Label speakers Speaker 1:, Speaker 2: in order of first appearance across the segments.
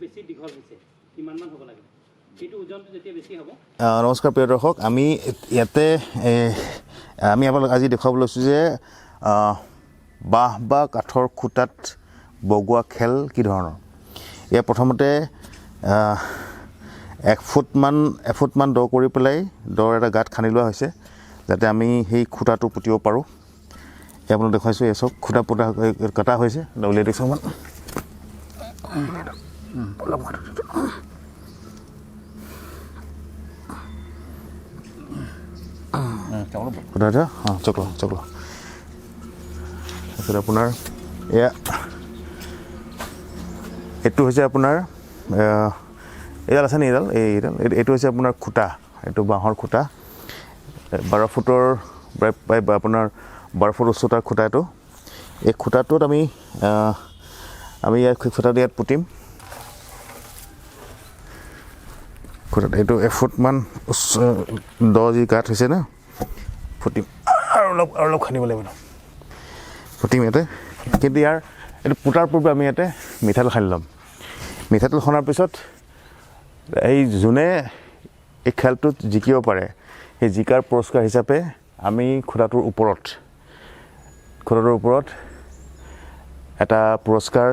Speaker 1: বেছি দীঘল হৈছে কিমান মান হ'ব লাগে এইটো ওজনটো যেতিয়া বেছি হ'ব
Speaker 2: নমস্কাৰ প্ৰিয় দৰ্শক আমি ইয়াতে আমি আপোনালোক আজি দেখাব লৈছোঁ যে বাঁহ বা কাঠৰ খুঁটাত বগোৱা খেল কি ধৰণৰ ইয়াৰ প্ৰথমতে 1 ফুটমান দ কৰি পেলাই দৰ এটা গাঁত খান্দি লোৱা হৈছে যাতে আমি সেই খুঁটাটো পুতিব পাৰোঁ এই আপোনালোক দেখুৱাইছোঁ এই চব খুঁটা পুতা কটা হৈছে উলিয়াই দিছোঁ অকণমান চকল তাৰপিছত আপোনাৰ এইটো হৈছে আপোনাৰ এইডাল আছে নি এইটো হৈছে আপোনাৰ খুঁটা এইটো বাঁহৰ খুঁটা 12 ফুটৰ প্ৰায় আপোনাৰ 12 ফুট উচ্চতাৰ খুঁটা এইটো এই খুঁটাটোত আমি ইয়াত খুঁটাটো ইয়াত পুতিম খুঁটাত এইটো 1 ফুটমান উচ্চ দ যি গাঁত হৈছে না ফুটিম আৰু অলপ খান্দিব লাগিব ফুটিম ইয়াতে কিন্তু ইয়াৰ এইটো পুতাৰ পূৰ্বে আমি ইয়াতে মিঠাতেল খান্দি ল'ম মিঠাতেল খন্দাৰ পিছত এই যোনে এই খেলটোত জিকিব পাৰে সেই জিকাৰ পুৰস্কাৰ হিচাপে আমি খুঁটাটোৰ ওপৰত এটা পুৰস্কাৰ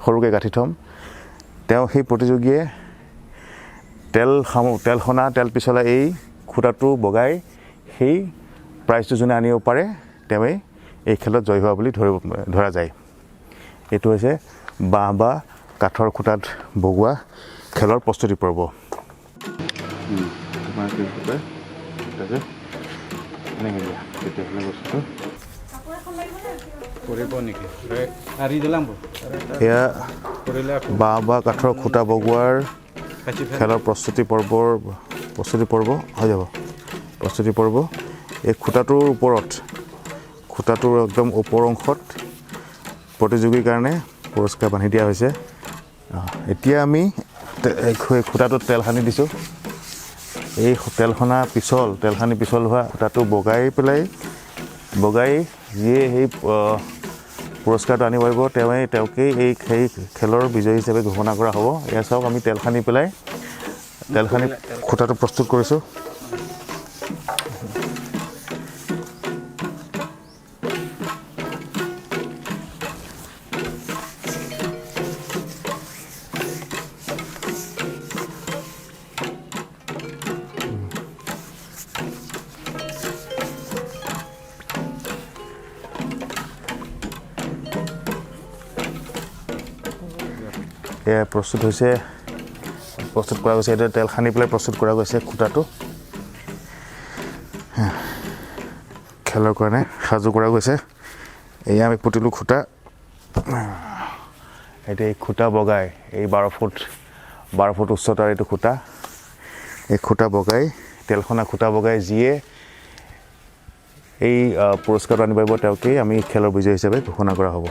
Speaker 2: সৰুকৈ গাঁঠি থ'ম তেওঁ সেই প্ৰতিযোগীয়ে তেল পিছলাই এই খুঁটাটো বগাই সেই প্ৰাইজটো যোনে আনিব পাৰে তেওঁই এই খেলত জয় হোৱা বুলি ধৰা যায় এইটো হৈছে বাঁহ বা কাঠৰ খুঁটাত বগোৱা খেলৰ প্ৰস্তুতি পৰ্ব এয়া বাঁহ বা কাঠৰ খুঁটা বগোৱাৰ খেলৰ প্ৰস্তুতি পৰ্ব হৈ যাব প্ৰস্তুতি পৰ্ব এই খুঁটাটোৰ ওপৰত খুঁটাটোৰ একদম ওপৰ অংশত প্ৰতিযোগীৰ কাৰণে পুৰস্কাৰ বান্ধি দিয়া হৈছে এতিয়া আমি খুঁটাটোত তেল সানি দিছোঁ এই তেল সানি পিছল হোৱা খুঁটাটো বগাই যিয়ে সেই পুৰস্কাৰটো আনিব পাৰিব তেওঁকেই সেই খেলৰ বিজয়ী হিচাপে ঘোষণা কৰা হ'ব এয়া চাওক আমি তেল সানি খুঁটাটো প্ৰস্তুত কৰিছোঁ এয়া প্ৰস্তুত কৰা গৈছে এতিয়া তেল সানি পেলাই প্ৰস্তুত কৰা গৈছে খুঁটাটো খেলৰ কাৰণে সাজু কৰা গৈছে এয়া আমি পুতিলোঁ খুঁটা এতিয়া এই খুঁটা বগাই এই 12 ফুট উচ্চতাৰ এইটো খুঁটা এই খুঁটা বগাই তেলখনা খুঁটা বগাই যিয়ে এই পুৰস্কাৰটো আনি পাৰিব তেওঁকেই আমি খেলৰ বিজয়ী হিচাপে ঘোষণা কৰা হ'ব